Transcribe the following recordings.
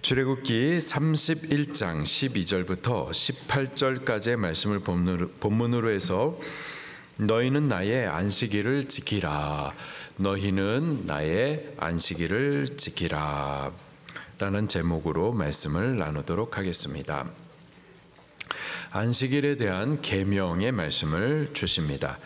출애굽기 31장 12절부터 18절까지의 말씀을 본문으로 해서 너희는 나의 안식일을 지키라, 너희는 나의 안식일을 지키라 라는 제목으로 말씀을 나누도록 하겠습니다. 안식일에 대한 계명의 말씀을 주십니다.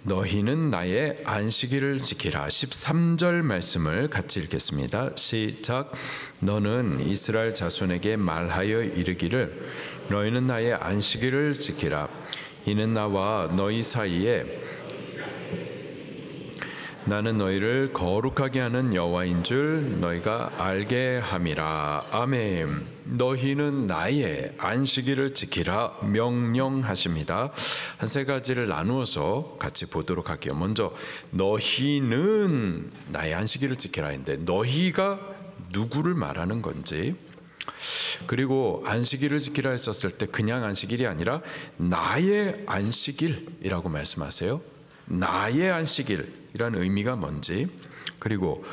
너희는 나의 안식일을 지키라. 13절 말씀을 같이 읽겠습니다. 시작. 너는 이스라엘 자손에게 말하여 이르기를 너희는 나의 안식일을 지키라. 이는 나와 너희 사이에 나는 너희를 거룩하게 하는 여호와인 줄 너희가 알게 함이라. 아멘. 너희는 나의 안식일을 지키라 명령하십니다. 한 세 가지를 나누어서 같이 보도록 할게요. 먼저 너희는 나의 안식일을 지키라 했는데 너희가 누구를 말하는 건지, 그리고 안식일을 지키라 했었을 때 그냥 안식일이 아니라 나의 안식일이라고 말씀하세요. 나의 안식일이라는 의미가 뭔지, 그리고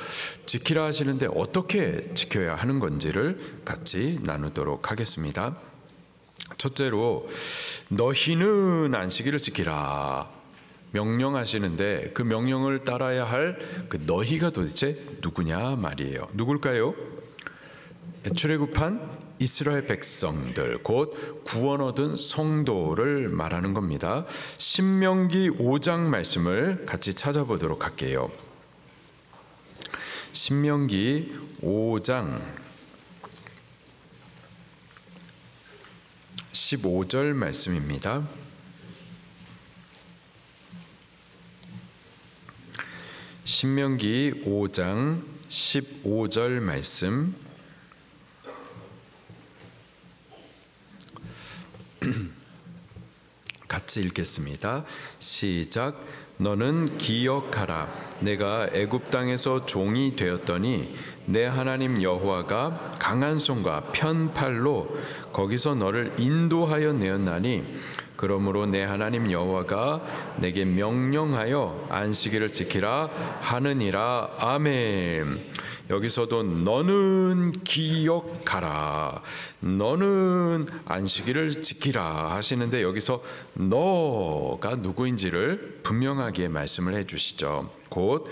지키라 하시는데 어떻게 지켜야 하는 건지를 같이 나누도록 하겠습니다. 첫째로 너희는 안식일을 지키라 명령하시는데 그 명령을 따라야 할 그 너희가 도대체 누구냐 말이에요. 누굴까요? 출애굽한 이스라엘 백성들, 곧 구원 얻은 성도를 말하는 겁니다. 신명기 5장 말씀을 같이 찾아보도록 할게요. 신명기 5장 15절 말씀입니다. 신명기 5장 15절 말씀 같이 읽겠습니다. 시작. 너는 기억하라. 내가 애굽 땅에서 종이 되었더니 내 하나님 여호와가 강한 손과 편팔로 거기서 너를 인도하여 내었나니 그러므로 내 하나님 여호와가 내게 명령하여 안식일을 지키라 하느니라. 아멘. 여기서도 너는 기억하라, 너는 안식일을 지키라 하시는데 여기서 너가 누구인지를 분명하게 말씀을 해주시죠. 곧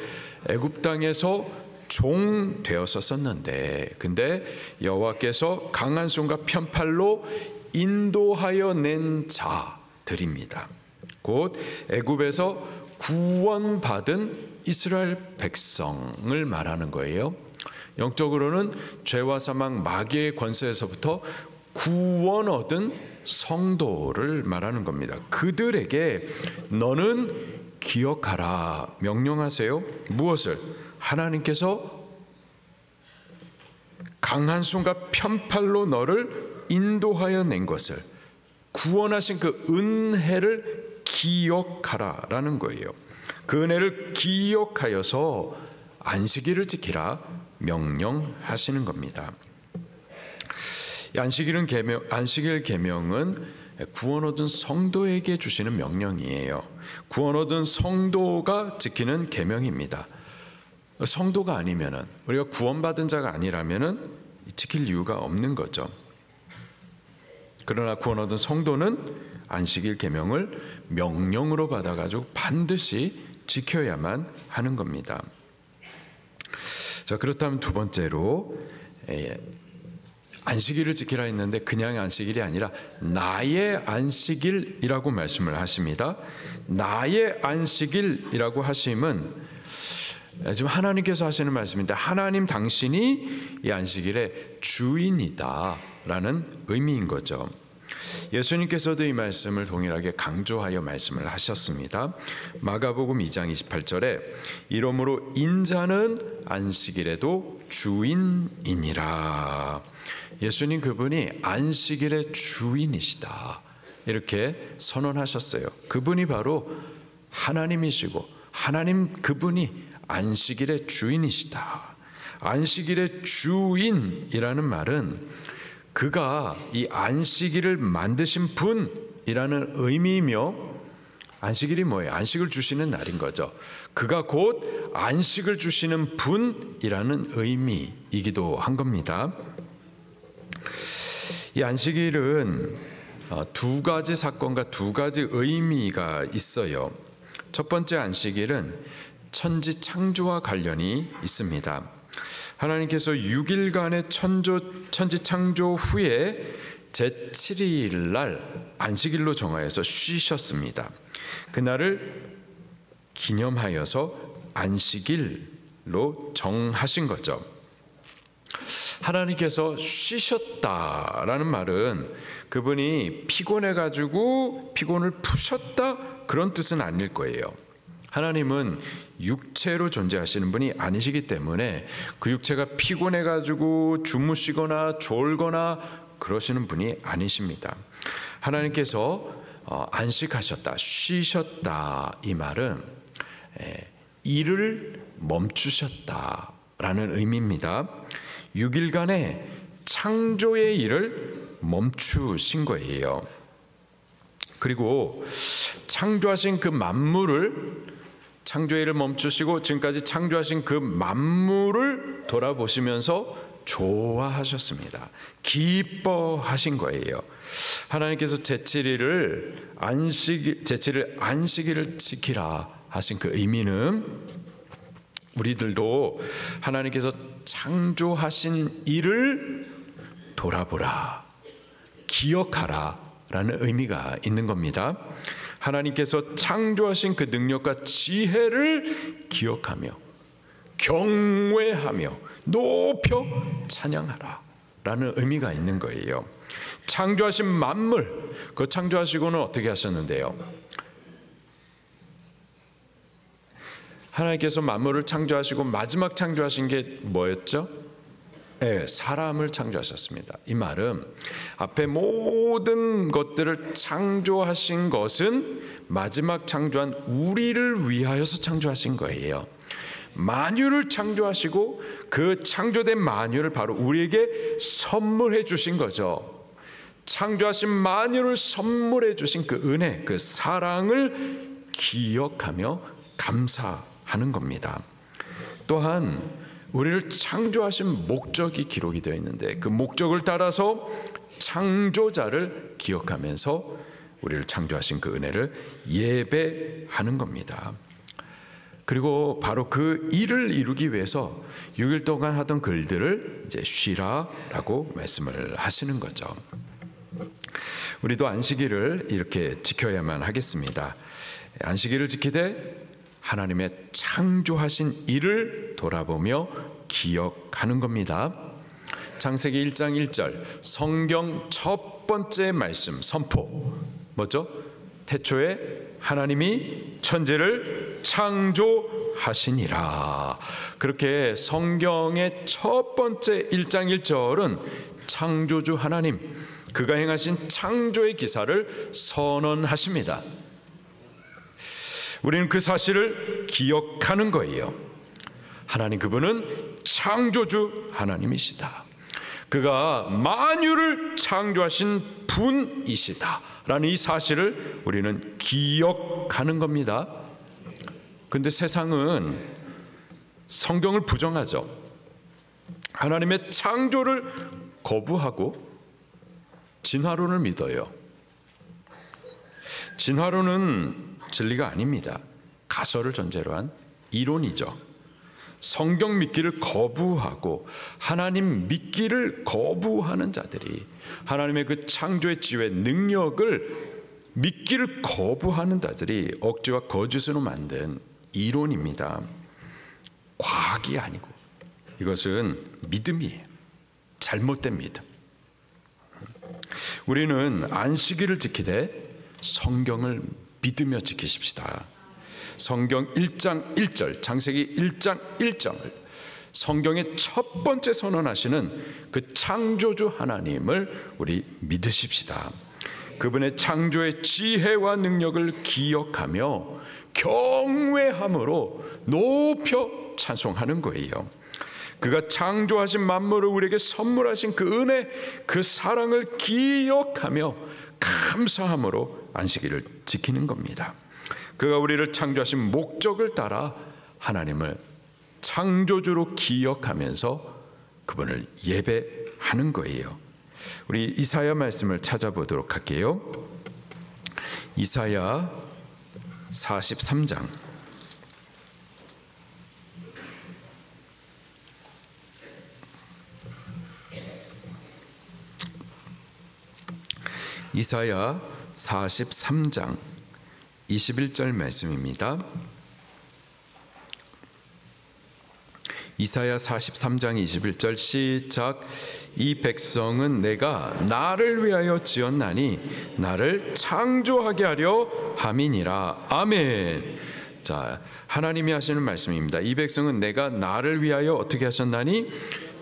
애굽 땅에서 종 되었었는데 근데 여호와께서 강한 손과 편팔로 인도하여 낸 자들입니다. 곧 애굽에서 구원받은 이스라엘 백성을 말하는 거예요. 영적으로는 죄와 사망 마귀의 권세에서부터 구원 얻은 성도를 말하는 겁니다. 그들에게 너는 기억하라 명령하세요. 무엇을? 하나님께서 강한 손과 편팔로 너를 인도하여 낸 것을, 구원하신 그 은혜를 기억하라라는 거예요. 그 은혜를 기억하여서 안식일을 지키라 명령하시는 겁니다. 안식일 계명은 구원 얻은 성도에게 주시는 명령이에요. 구원 얻은 성도가 지키는 계명입니다. 성도가 아니면은, 우리가 구원받은 자가 아니라면은 지킬 이유가 없는 거죠. 그러나 구원 얻은 성도는 안식일 계명을 명령으로 받아가지고 반드시 지켜야만 하는 겁니다. 자, 그렇다면 두 번째로 안식일을 지키라 했는데 그냥 안식일이 아니라 나의 안식일이라고 말씀을 하십니다. 나의 안식일이라고 하심은 지금 하나님께서 하시는 말씀인데 하나님 당신이 이 안식일의 주인이다라는 의미인 거죠. 예수님께서도 이 말씀을 동일하게 강조하여 말씀을 하셨습니다. 마가복음 2장 28절에 이러므로 인자는 안식일에도 주인이니라. 예수님 그분이 안식일의 주인이시다 이렇게 선언하셨어요. 그분이 바로 하나님이시고 하나님 그분이 안식일의 주인이시다. 안식일의 주인이라는 말은 그가 이 안식일을 만드신 분이라는 의미이며 안식일이 뭐예요? 안식을 주시는 날인 거죠. 그가 곧 안식을 주시는 분이라는 의미이기도 한 겁니다. 이 안식일은 두 가지 사건과 두 가지 의미가 있어요. 첫 번째 안식일은 천지 창조와 관련이 있습니다. 하나님께서 6일간의 천지 창조 후에 제7일 날 안식일로 정하여서 쉬셨습니다. 그날을 기념하여서 안식일로 정하신 거죠. 하나님께서 쉬셨다라는 말은 그분이 피곤해가지고 피곤을 푸셨다 그런 뜻은 아닐 거예요. 하나님은 육체로 존재하시는 분이 아니시기 때문에 그 육체가 피곤해가지고 주무시거나 졸거나 그러시는 분이 아니십니다. 하나님께서 안식하셨다, 쉬셨다 이 말은 일을 멈추셨다라는 의미입니다. 6일간의 창조의 일을 멈추신 거예요. 그리고 창조하신 그 만물을 창조의 일을 멈추시고 지금까지 창조하신 그 만물을 돌아보시면서 좋아하셨습니다. 기뻐하신 거예요. 하나님께서 제7일을 안식일을 지키라 하신 그 의미는 우리들도 하나님께서 창조하신 일을 돌아보라, 기억하라 라는 의미가 있는 겁니다. 하나님께서 창조하신 그 능력과 지혜를 기억하며 경외하며 높여 찬양하라 라는 의미가 있는 거예요. 창조하신 만물, 그 창조하시고는 어떻게 하셨는데요? 하나님께서 만물을 창조하시고 마지막 창조하신 게 뭐였죠? 네, 사람을 창조하셨습니다. 이 말은 앞에 모든 것들을 창조하신 것은 마지막 창조한 우리를 위하여서 창조하신 거예요. 만유를 창조하시고 그 창조된 만유를 바로 우리에게 선물해 주신 거죠. 창조하신 만유를 선물해 주신 그 은혜, 그 사랑을 기억하며 감사하는 겁니다. 또한 우리를 창조하신 목적이 기록이 되어 있는데 그 목적을 따라서 창조자를 기억하면서 우리를 창조하신 그 은혜를 예배하는 겁니다. 그리고 바로 그 일을 이루기 위해서 6일 동안 하던 글들을 이제 쉬라라고 말씀을 하시는 거죠. 우리도 안식일을 이렇게 지켜야만 하겠습니다. 안식일을 지키되 하나님의 창조하신 일을 돌아보며 기억하는 겁니다. 창세기 1장 1절 성경 첫 번째 말씀 선포 뭐죠? 태초에 하나님이 천지를 창조하시니라. 그렇게 성경의 첫 번째 1장 1절은 창조주 하나님 그가 행하신 창조의 기사를 선언하십니다. 우리는 그 사실을 기억하는 거예요. 하나님 그분은 창조주 하나님이시다. 그가 만유를 창조하신 분이시다 라는 이 사실을 우리는 기억하는 겁니다. 그런데 세상은 성경을 부정하죠. 하나님의 창조를 거부하고 진화론을 믿어요. 진화론은 진리가 아닙니다. 가설을 전제로 한 이론이죠. 성경 믿기를 거부하고 하나님 믿기를 거부하는 자들이 하나님의 그 창조의 지혜 능력을 믿기를 거부하는 자들이 억지와 거짓으로 만든 이론입니다. 과학이 아니고 이것은 믿음이에요. 잘못된 믿음. 우리는 안식일을 지키되 성경을 믿으며 지키십시다. 성경 1장 1절 창세기 1장 1장을 성경의 첫 번째 선언하시는 그 창조주 하나님을 우리 믿으십시다. 그분의 창조의 지혜와 능력을 기억하며 경외함으로 높여 찬송하는 거예요. 그가 창조하신 만물을 우리에게 선물하신 그 은혜, 그 사랑을 기억하며 감사함으로 안식일을 지키는 겁니다. 그가 우리를 창조하신 목적을 따라 하나님을 창조주로 기억하면서 그분을 예배하는 거예요. 우리 이사야 말씀을 찾아보도록 할게요. 이사야 43장. 이사야 43장 21절 말씀입니다. 이사야 43장 21절 시작. 이 백성은 내가 나를 위하여 지었나니 나를 창조하게 하려 함이니라. 아멘. 자, 하나님이 하시는 말씀입니다. 이 백성은 내가 나를 위하여 어떻게 하셨나니?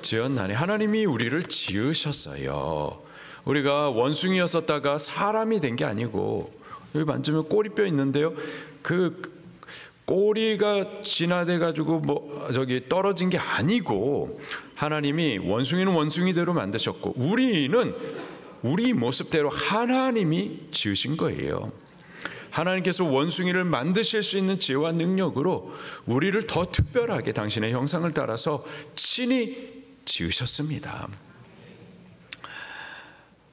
지었나니. 하나님이 우리를 지으셨어요. 우리가 원숭이였었다가 사람이 된 게 아니고, 여기 만지면 꼬리뼈 있는데요. 그 꼬리가 진화돼 가지고 떨어진 게 아니고, 하나님이 원숭이는 원숭이대로 만드셨고 우리는 우리 모습대로 하나님이 지으신 거예요. 하나님께서 원숭이를 만드실 수 있는 지혜와 능력으로 우리를 더 특별하게 당신의 형상을 따라서 친히 지으셨습니다.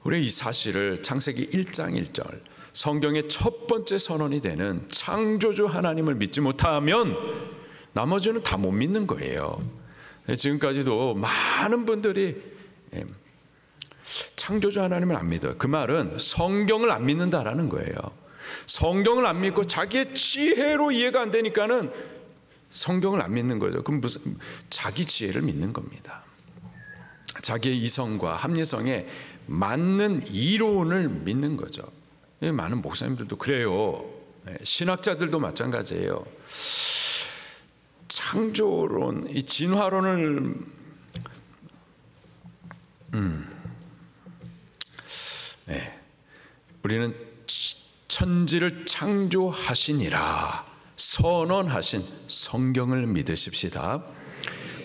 우리 이 사실을 창세기 1장 1절 성경의 첫 번째 선언이 되는 창조주 하나님을 믿지 못하면 나머지는 다 못 믿는 거예요. 지금까지도 많은 분들이 창조주 하나님을 안 믿어요. 그 말은 성경을 안 믿는다라는 거예요. 성경을 안 믿고 자기의 지혜로 이해가 안 되니까는 성경을 안 믿는 거죠. 그럼 무슨 자기 지혜를 믿는 겁니다. 자기의 이성과 합리성에 맞는 이론을 믿는 거죠. 많은 목사님들도 그래요. 신학자들도 마찬가지예요. 창조론, 이 진화론을 우리는 천지를 창조하시니라 선언하신 성경을 믿으십시다.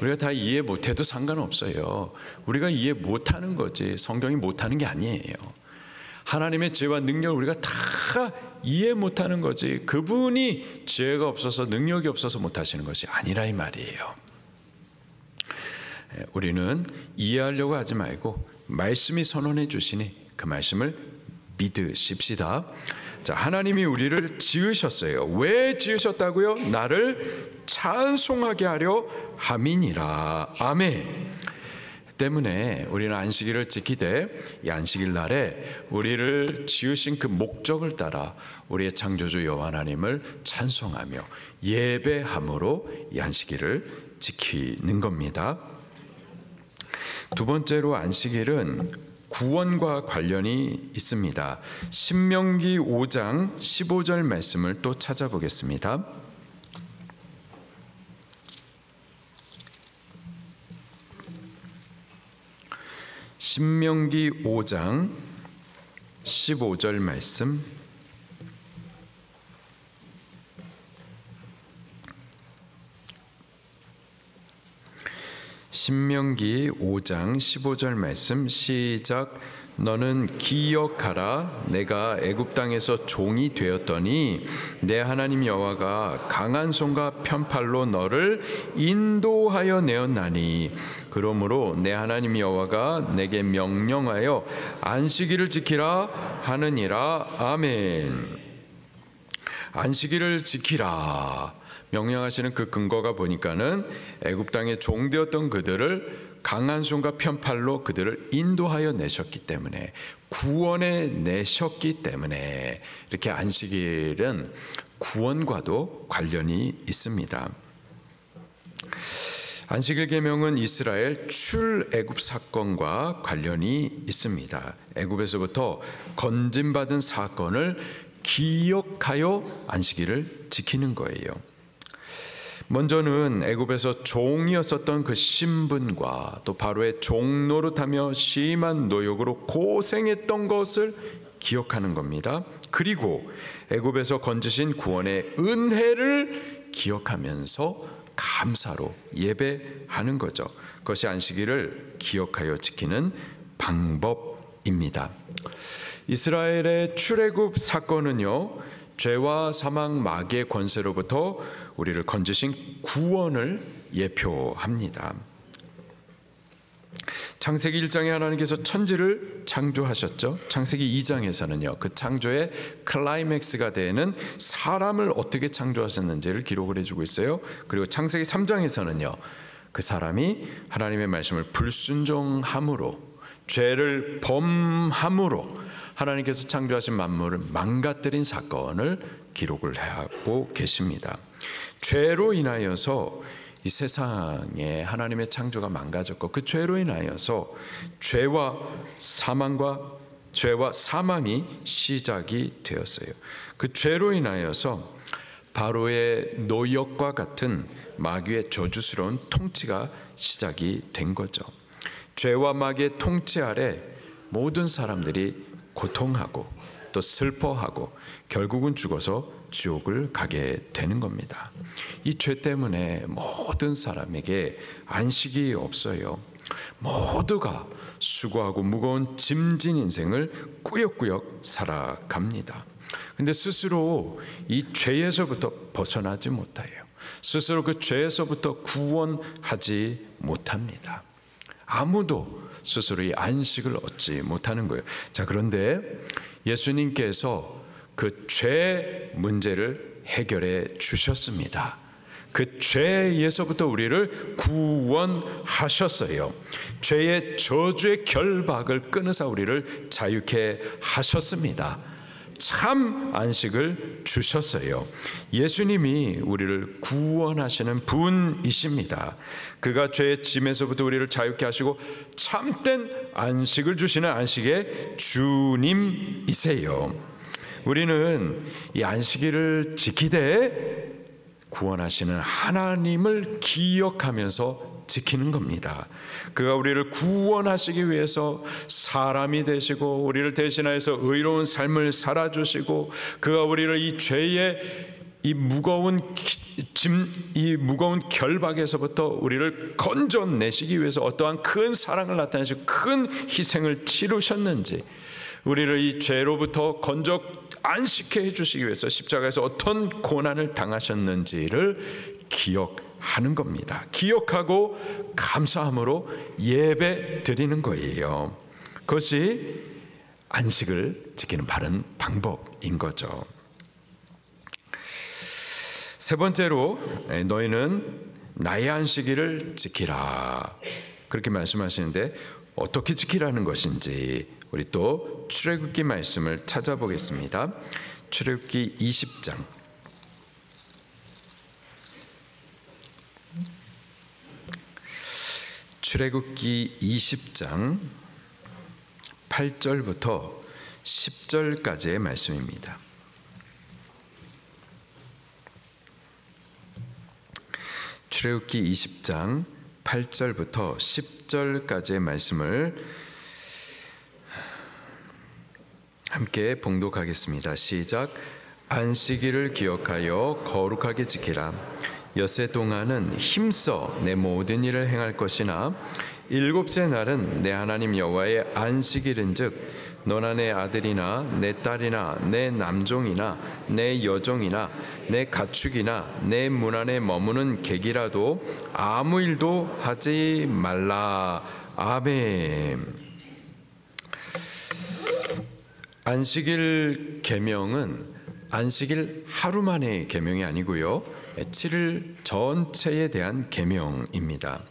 우리가 다 이해 못해도 상관없어요. 우리가 이해 못하는 거지 성경이 못하는 게 아니에요. 하나님의 지혜와 능력을 우리가 다 이해 못하는 거지 그분이 지혜가 없어서 능력이 없어서 못하시는 것이 아니라 이 말이에요. 우리는 이해하려고 하지 말고 말씀이 선언해 주시니 그 말씀을 믿으십시다. 자, 하나님이 우리를 지으셨어요. 왜 지으셨다고요? 나를 찬송하게 하려 함이니라. 아멘. 때문에 우리는 안식일을 지키되 이 안식일 날에 우리를 지으신 그 목적을 따라 우리의 창조주 여호와 하나님을 찬송하며 예배함으로 이 안식일을 지키는 겁니다. 두 번째로 안식일은 구원과 관련이 있습니다. 신명기 5장 15절 말씀을 또 찾아보겠습니다. 신명기 5장 15절 말씀. 신명기 5장 15절 말씀 시작. 너는 기억하라. 내가 애굽 땅에서 종이 되었더니 내 하나님 여호와가 강한 손과 편팔로 너를 인도하여 내었나니 그러므로 내 하나님 여호와가 내게 명령하여 안식일을 지키라 하느니라. 아멘. 안식일을 지키라 명령하시는 그 근거가 보니까는 애굽 땅에 종되었던 그들을 강한 손과 편팔로 그들을 인도하여 내셨기 때문에 구원해 내셨기 때문에 이렇게 안식일은 구원과도 관련이 있습니다. 안식일 계명은 이스라엘 출애굽 사건과 관련이 있습니다. 애굽에서부터 건짐받은 사건을 기억하여 안식일을 지키는 거예요. 먼저는 애굽에서 종이었었던 그 신분과 또 바로의 종노릇하며 심한 노역으로 고생했던 것을 기억하는 겁니다. 그리고 애굽에서 건지신 구원의 은혜를 기억하면서 감사로 예배하는 거죠. 그것이 안식일을 기억하여 지키는 방법입니다. 이스라엘의 출애굽 사건은요, 죄와 사망 마귀의 권세로부터 우리를 건지신 구원을 예표합니다. 창세기 1장에 하나님께서 천지를 창조하셨죠. 창세기 2장에서는요, 그 창조의 클라이맥스가 되는 사람을 어떻게 창조하셨는지를 기록을 해주고 있어요. 그리고 창세기 3장에서는요, 그 사람이 하나님의 말씀을 불순종함으로, 죄를 범함으로 하나님께서 창조하신 만물을 망가뜨린 사건을 기록을 하고 계십니다. 죄로 인하여서 이 세상에 하나님의 창조가 망가졌고, 그 죄로 인하여서 죄와 사망이 시작이 되었어요. 그 죄로 인하여서 바로의 노역과 같은 마귀의 저주스러운 통치가 시작이 된 거죠. 죄와 마귀의 통치 아래 모든 사람들이 고통하고 또 슬퍼하고 결국은 죽어서 지옥을 가게 되는 겁니다. 이 죄 때문에 모든 사람에게 안식이 없어요. 모두가 수고하고 무거운 짐진 인생을 꾸역꾸역 살아갑니다. 근데 스스로 이 죄에서부터 벗어나지 못해요. 스스로 그 죄에서부터 구원하지 못합니다. 아무도 스스로 이 안식을 얻지 못하는 거예요. 자, 그런데 예수님께서 그 죄 문제를 해결해 주셨습니다. 그 죄에서부터 우리를 구원하셨어요. 죄의 저주의 결박을 끊으사 우리를 자유케 하셨습니다. 참 안식을 주셨어요. 예수님이 우리를 구원하시는 분이십니다. 그가 죄의 짐에서부터 우리를 자유케 하시고 참된 안식을 주시는 안식의 주님이세요. 우리는 이 안식일을 지키되 구원하시는 하나님을 기억하면서 지키는 겁니다. 그가 우리를 구원하시기 위해서 사람이 되시고 우리를 대신하여서 의로운 삶을 살아주시고, 그가 우리를 이 죄의 이 무거운 결박에서부터 우리를 건져내시기 위해서 어떠한 큰 사랑을 나타내시고 큰 희생을 치르셨는지, 우리를 이 죄로부터 건져 안식해 주시기 위해서 십자가에서 어떤 고난을 당하셨는지를 기억하는 겁니다. 기억하고 감사함으로 예배 드리는 거예요. 그것이 안식을 지키는 바른 방법인 거죠. 세 번째로, 너희는 나의 안식일을 지키라, 그렇게 말씀하시는데 어떻게 지키라는 것인지 우리 또 출애굽기 말씀을 찾아보겠습니다. 출애굽기 20장 출애굽기 20장 8절부터 10절까지의 말씀입니다. 출애굽기 20장 8절부터 10절까지의 말씀을 함께 봉독하겠습니다. 시작. 안식일을 기억하여 거룩하게 지키라. 엿새 동안은 힘써 내 모든 일을 행할 것이나 일곱째 날은 내 하나님 여호와의 안식일인즉 너나 내 아들이나 내 딸이나 내 남종이나 내 여종이나 내 가축이나 내 문 안에 머무는 객이라도 아무 일도 하지 말라. 아멘. 안식일 계명은 안식일 하루만의 계명이 아니고요, 7일 전체에 대한 계명입니다.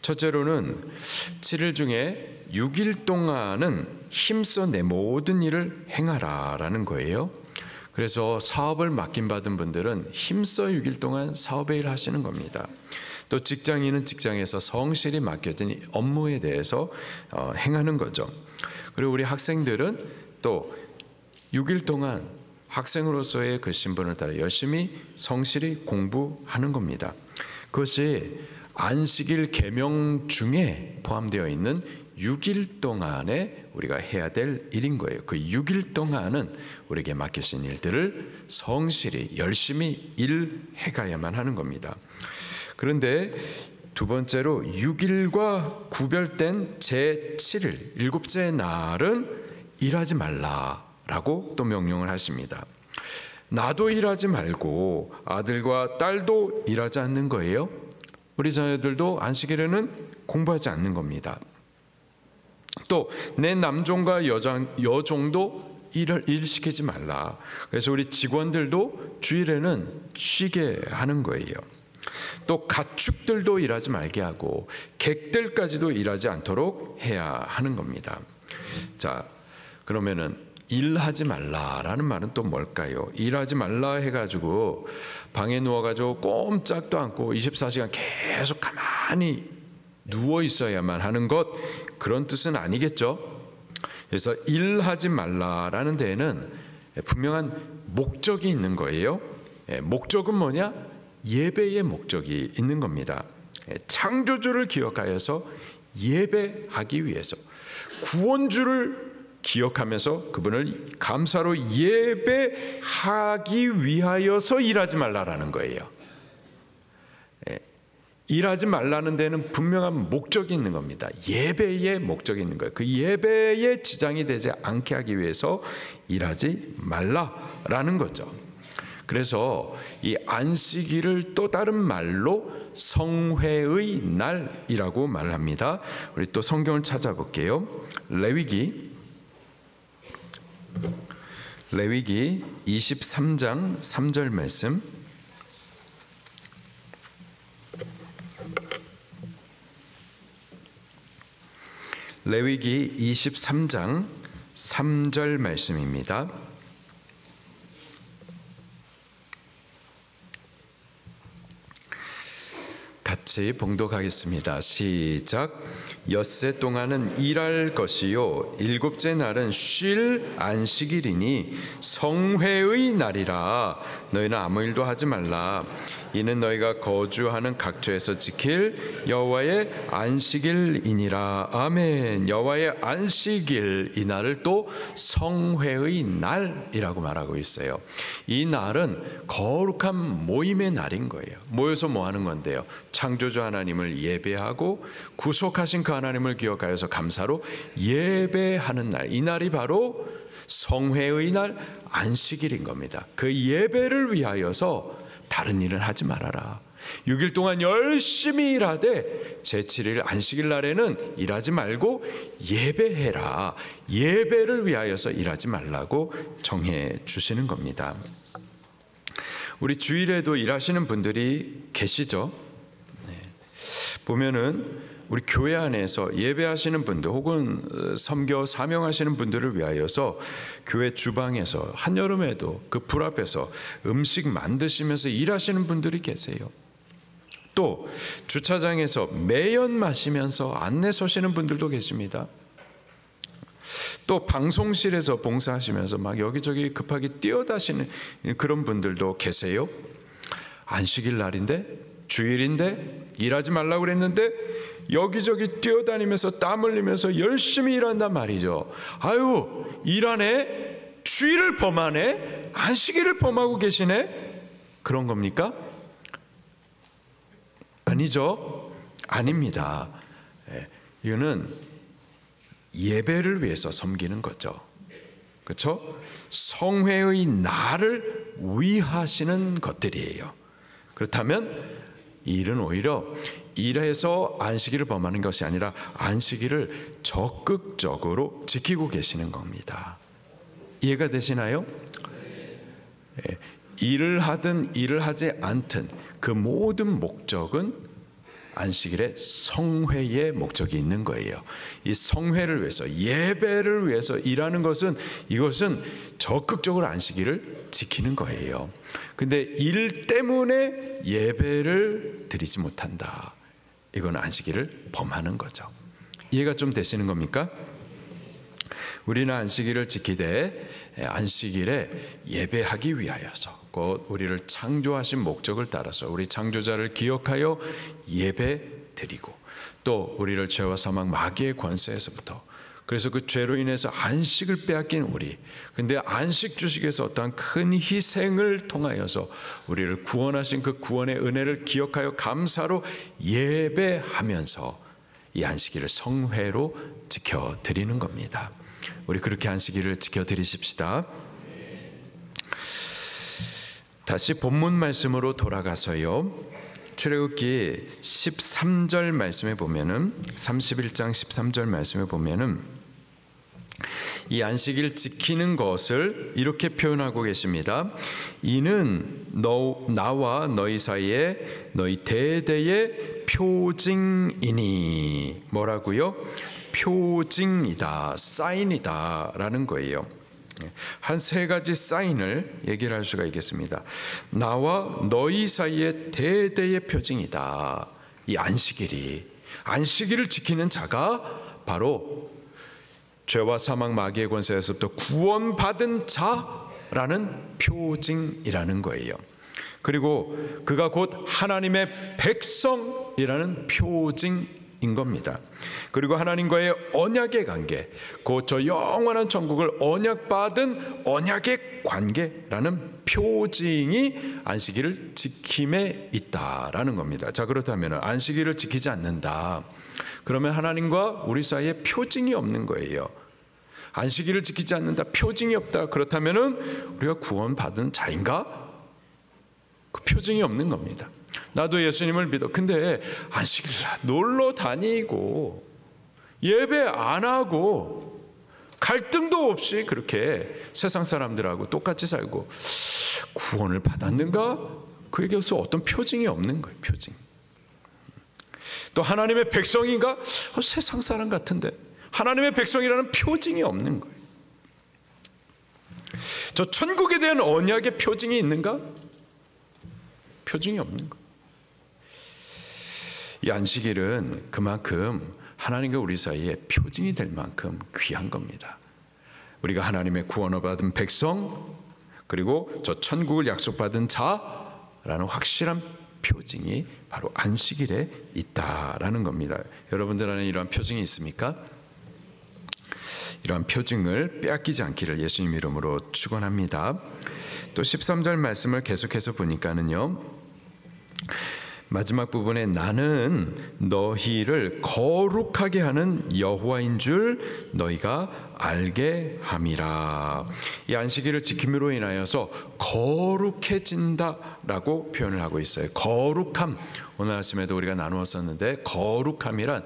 첫째로는 7일 중에 6일 동안은 힘써 내 모든 일을 행하라라는 거예요. 그래서 사업을 맡김받은 분들은 힘써 6일 동안 사업의 일 하시는 겁니다. 또 직장인은 직장에서 성실히 맡겨진 업무에 대해서 행하는 거죠. 그리고 우리 학생들은 또 6일 동안 학생으로서의 그 신분을 따라 열심히 성실히 공부하는 겁니다. 그것이 안식일 계명 중에 포함되어 있는 6일 동안에 우리가 해야 될 일인 거예요. 그 6일 동안은 우리에게 맡겨진 일들을 성실히 열심히 일해가야만 하는 겁니다. 그런데 두 번째로 6일과 구별된 제7일, 일곱째 날은 일하지 말라라고 또 명령을 하십니다. 나도 일하지 말고 아들과 딸도 일하지 않는 거예요. 우리 자녀들도 안식일에는 공부하지 않는 겁니다. 또 내 남종과 여종도 일 시키지 말라. 그래서 우리 직원들도 주일에는 쉬게 하는 거예요. 또 가축들도 일하지 말게 하고 객들까지도 일하지 않도록 해야 하는 겁니다. 자, 그러면은 일하지 말라라는 말은 또 뭘까요? 일하지 말라 해가지고 방에 누워가지고 꼼짝도 않고 24시간 계속 가만히 누워 있어야만 하는 것, 그런 뜻은 아니겠죠. 그래서 일하지 말라라는 데에는 분명한 목적이 있는 거예요. 목적은 뭐냐? 예배의 목적이 있는 겁니다. 창조주를 기억하여서 예배하기 위해서, 구원주를 기억하면서 그분을 감사로 예배하기 위하여서 일하지 말라라는 거예요. 일하지 말라는 데는 분명한 목적이 있는 겁니다. 예배의 목적이 있는 거예요. 그 예배에 지장이 되지 않게 하기 위해서 일하지 말라라는 거죠. 그래서 이 안식일을 또 다른 말로 성회의 날이라고 말을 합니다. 우리 또 성경을 찾아볼게요. 레위기 23장 3절 말씀. 레위기 23장 3절 말씀입니다. 같이 봉독하겠습니다. 시작. 엿새 동안은 일할 것이요 일곱째 날은 쉴 안식일이니 성회의 날이라. 너희는 아무 일도 하지 말라. 이는 너희가 거주하는 각처에서 지킬 여호와의 안식일이니라. 아멘. 여호와의 안식일, 이 날을 또 성회의 날이라고 말하고 있어요. 이 날은 거룩한 모임의 날인 거예요. 모여서 뭐 하는 건데요? 창조주 하나님을 예배하고 구속하신 그 하나님을 기억하여서 감사로 예배하는 날, 이 날이 바로 성회의 날, 안식일인 겁니다. 그 예배를 위하여서 다른 일은 하지 말아라. 6일 동안 열심히 일하되 제7일 안식일 날에는 일하지 말고 예배해라. 예배를 위하여서 일하지 말라고 정해 주시는 겁니다. 우리 주일에도 일하시는 분들이 계시죠. 보면은 우리 교회 안에서 예배하시는 분들 혹은 섬겨 사명하시는 분들을 위하여서 교회 주방에서 한여름에도 그 불 앞에서 음식 만드시면서 일하시는 분들이 계세요. 또 주차장에서 매연 마시면서 안내 서시는 분들도 계십니다. 또 방송실에서 봉사하시면서 막 여기저기 급하게 뛰어다니는 그런 분들도 계세요. 안식일 날인데, 주일인데 일하지 말라고 그랬는데 여기저기 뛰어다니면서 땀 흘리면서 열심히 일한단 말이죠. 아유, 일하네? 주일을 범하네? 안식일을 범하고 계시네? 그런 겁니까? 아니죠. 아닙니다. 이거는 예배를 위해서 섬기는 거죠. 그렇죠? 성회의 날을 위하시는 것들이에요. 그렇다면 이 일은 오히려 일해서 안식일을 범하는 것이 아니라 안식일을 적극적으로 지키고 계시는 겁니다. 이해가 되시나요? 일을 하든 일을 하지 않든 그 모든 목적은 안식일에 성회의 목적이 있는 거예요. 이 성회를 위해서, 예배를 위해서 일하는 것은, 이것은 적극적으로 안식일을 지키는 거예요. 근데 일 때문에 예배를 드리지 못한다. 이건 안식일을 범하는 거죠. 이해가 좀 되시는 겁니까? 우리는 안식일을 지키되 안식일에 예배하기 위하여서, 곧 우리를 창조하신 목적을 따라서 우리 창조자를 기억하여 예배 드리고, 또 우리를 죄와 사망 마귀의 권세에서부터, 그래서 그 죄로 인해서 안식을 빼앗긴 우리, 근데 안식 주식에서 어떠한 큰 희생을 통하여서 우리를 구원하신 그 구원의 은혜를 기억하여 감사로 예배하면서 이 안식일을 성회로 지켜드리는 겁니다. 우리 그렇게 안식일을 지켜드리십시다. 다시 본문 말씀으로 돌아가서요. 출애굽기 13절 말씀에 보면은 31장 13절 말씀에 보면은 이 안식일 지키는 것을 이렇게 표현하고 계십니다. 이는 나와 너희 사이에 너희 대대의 표징이니. 뭐라고요? 표징이다, 사인이다 라는 거예요. 한 세 가지 사인을 얘기를 할 수가 있겠습니다. 나와 너희 사이의 대대의 표징이다. 이 안식일을 지키는 자가 바로 죄와 사망 마귀의 권세에서부터 구원받은 자라는 표징이라는 거예요. 그리고 그가 곧 하나님의 백성이라는 표징인 겁니다. 그리고 하나님과의 언약의 관계, 곧 저 영원한 천국을 언약받은 언약의 관계라는 표징이 안식일을 지킴에 있다라는 겁니다. 자, 그렇다면 안식일을 지키지 않는다. 그러면 하나님과 우리 사이에 표징이 없는 거예요. 안식일을 지키지 않는다, 표징이 없다. 그렇다면은 우리가 구원받은 자인가? 그 표징이 없는 겁니다. 나도 예수님을 믿어. 근데 안식일 놀러 다니고 예배 안 하고 갈등도 없이 그렇게 세상 사람들하고 똑같이 살고 구원을 받았는가? 그에게서 어떤 표징이 없는 거예요. 표징. 또 하나님의 백성인가? 세상 사람 같은데 하나님의 백성이라는 표징이 없는 거예요. 저 천국에 대한 언약의 표징이 있는가? 표징이 없는 거예요. 이 안식일은 그만큼 하나님과 우리 사이에 표징이 될 만큼 귀한 겁니다. 우리가 하나님의 구원을 받은 백성, 그리고 저 천국을 약속받은 자라는 확실한 표징이 바로 안식일에 있다라는 겁니다. 여러분들 안에 이러한 표징이 있습니까? 이러한 표징을 빼앗기지 않기를 예수님 이름으로 축원합니다. 또 13절 말씀을 계속해서 보니까는요, 마지막 부분에 나는 너희를 거룩하게 하는 여호와인 줄 너희가 알게 함이라. 이 안식일을 지킴으로 인하여서 거룩해진다라고 표현을 하고 있어요. 거룩함, 오늘 아침에도 우리가 나누었었는데 거룩함이란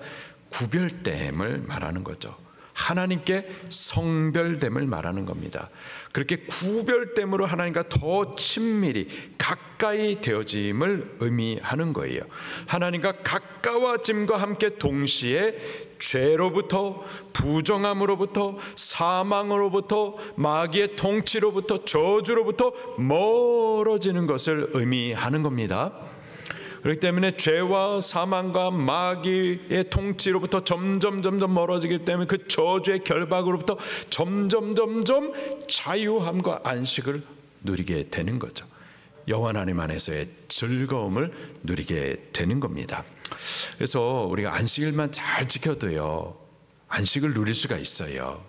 구별됨을 말하는 거죠. 하나님께 성별됨을 말하는 겁니다. 그렇게 구별됨으로 하나님과 더 친밀히 가까이 되어짐을 의미하는 거예요. 하나님과 가까워짐과 함께 동시에 죄로부터, 부정함으로부터, 사망으로부터, 마귀의 통치로부터, 저주로부터 멀어지는 것을 의미하는 겁니다. 그렇기 때문에 죄와 사망과 마귀의 통치로부터 점점 멀어지기 때문에 그 저주의 결박으로부터 점점 자유함과 안식을 누리게 되는 거죠. 여호와 하나님 안에서의 즐거움을 누리게 되는 겁니다. 그래서 우리가 안식일만 잘 지켜도요, 안식을 누릴 수가 있어요.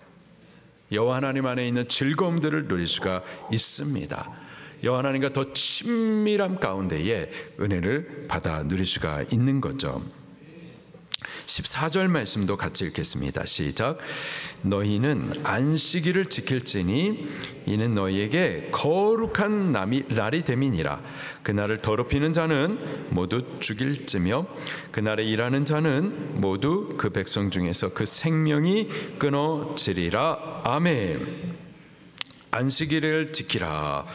여호와 하나님 안에 있는 즐거움들을 누릴 수가 있습니다. 여호와 하나님과 더 친밀함 가운데에 은혜를 받아 누릴 수가 있는 거죠. 14절 말씀도 같이 읽겠습니다. 시작. 너희는 안식일을 지킬지니 이는 너희에게 거룩한 날이 됨이니라. 그날을 더럽히는 자는 모두 죽일지며 그날에 일하는 자는 모두 그 백성 중에서 그 생명이 끊어지리라. 아멘. 안식일을 지키라.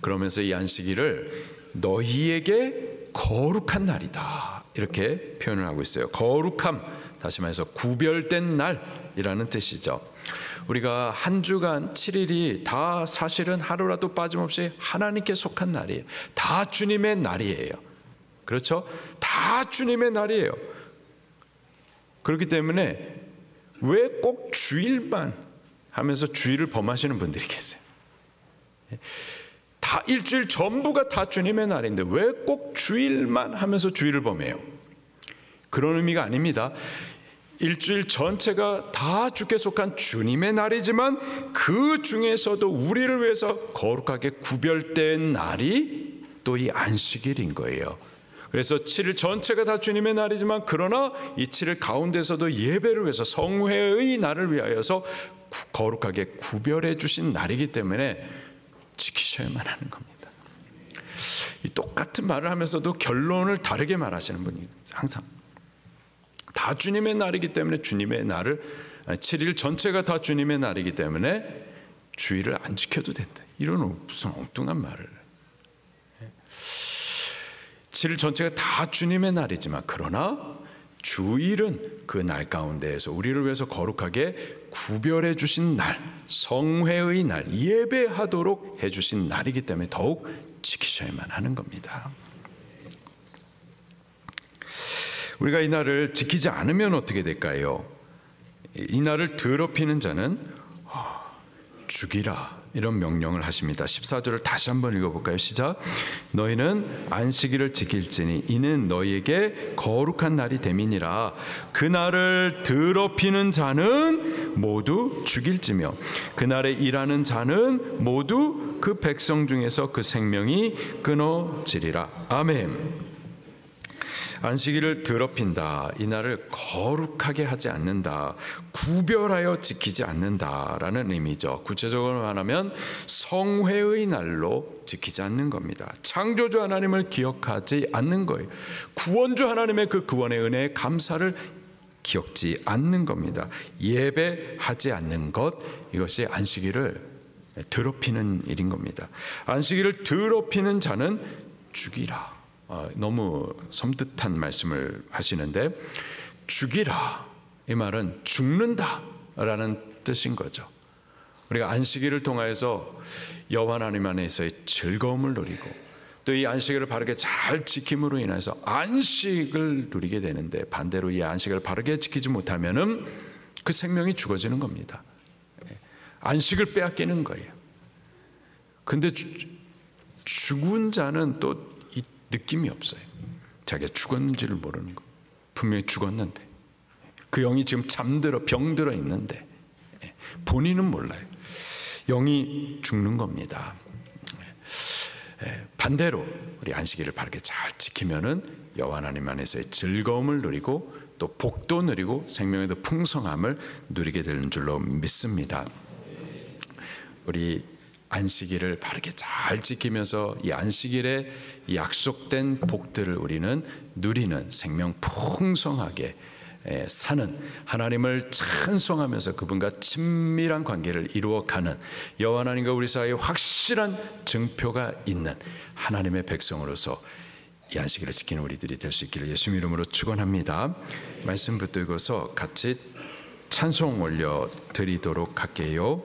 그러면서 이 안식일을 너희에게 거룩한 날이다, 이렇게 표현을 하고 있어요. 거룩함, 다시 말해서 구별된 날이라는 뜻이죠. 우리가 한 주간 7일이 다 사실은 하루라도 빠짐없이 하나님께 속한 날이에요. 다 주님의 날이에요. 그렇죠? 다 주님의 날이에요. 그렇기 때문에 왜 꼭 주일만 하면서 주일을 범하시는 분들이 계세요. 다 일주일 전부가 다 주님의 날인데 왜 꼭 주일만 하면서 주일을 범해요? 그런 의미가 아닙니다. 일주일 전체가 다 주께 속한 주님의 날이지만 그 중에서도 우리를 위해서 거룩하게 구별된 날이 또 이 안식일인 거예요. 그래서 7일 전체가 다 주님의 날이지만 그러나 이 7일 가운데서도 예배를 위해서 성회의 날을 위하여서 거룩하게 구별해 주신 날이기 때문에 지키셔야만 하는 겁니다. 이 똑같은 말을 하면서도 결론을 다르게 말하시는 분이 항상 다 주님의 날이기 때문에 주님의 날을 7일 전체가 다 주님의 날이기 때문에 주일을 안 지켜도 된다. 이런 무슨 엉뚱한 말을. 7일 전체가 다 주님의 날이지만 그러나 주일은 그 날 가운데에서 우리를 위해서 거룩하게 구별해 주신 날, 성회의 날, 예배하도록 해 주신 날이기 때문에 더욱 지키셔야만 하는 겁니다. 우리가 이 날을 지키지 않으면 어떻게 될까요? 이 날을 더럽히는 자는 죽이라, 이런 명령을 하십니다. 14절을 다시 한번 읽어볼까요? 시작. 너희는 안식일을 지킬지니 이는 너희에게 거룩한 날이 됨이니라. 그 날을 더럽히는 자는 모두 죽일지며 그 날에 일하는 자는 모두 그 백성 중에서 그 생명이 끊어지리라. 아멘. 안식일을 더럽힌다, 이 날을 거룩하게 하지 않는다, 구별하여 지키지 않는다라는 의미죠. 구체적으로 말하면 성회의 날로 지키지 않는 겁니다. 창조주 하나님을 기억하지 않는 거예요. 구원주 하나님의 그 구원의 은혜의 감사를 기억지 않는 겁니다. 예배하지 않는 것, 이것이 안식일을 더럽히는 일인 겁니다. 안식일을 더럽히는 자는 죽이라. 너무 섬뜩한 말씀을 하시는데, 죽이라, 이 말은 죽는다라는 뜻인 거죠. 우리가 안식일을 통하여서 여호와 하나님 안에서의 즐거움을 누리고 또 이 안식일을 바르게 잘 지킴으로 인해서 안식을 누리게 되는데, 반대로 이 안식을 바르게 지키지 못하면은 그 생명이 죽어지는 겁니다. 안식을 빼앗기는 거예요. 근데 죽은 자는 또 느낌이 없어요. 자기가 죽었는지를 모르는 거. 분명히 죽었는데 그 영이 지금 잠들어 병들어 있는데 본인은 몰라요. 영이 죽는 겁니다. 반대로 우리 안식일을 바르게 잘 지키면은 여호와 하나님 안에서의 즐거움을 누리고 또 복도 누리고 생명에도 풍성함을 누리게 되는 줄로 믿습니다. 우리 안식일을 바르게 잘 지키면서 이 안식일에 약속된 복들을 우리는 누리는, 생명 풍성하게 사는, 하나님을 찬송하면서 그분과 친밀한 관계를 이루어가는, 여호와 하나님과 우리 사이에 확실한 증표가 있는 하나님의 백성으로서 이 안식일을 지키는 우리들이 될 수 있기를 예수님 이름으로 축원합니다. 말씀 붙들고서 같이 찬송 올려 드리도록 할게요.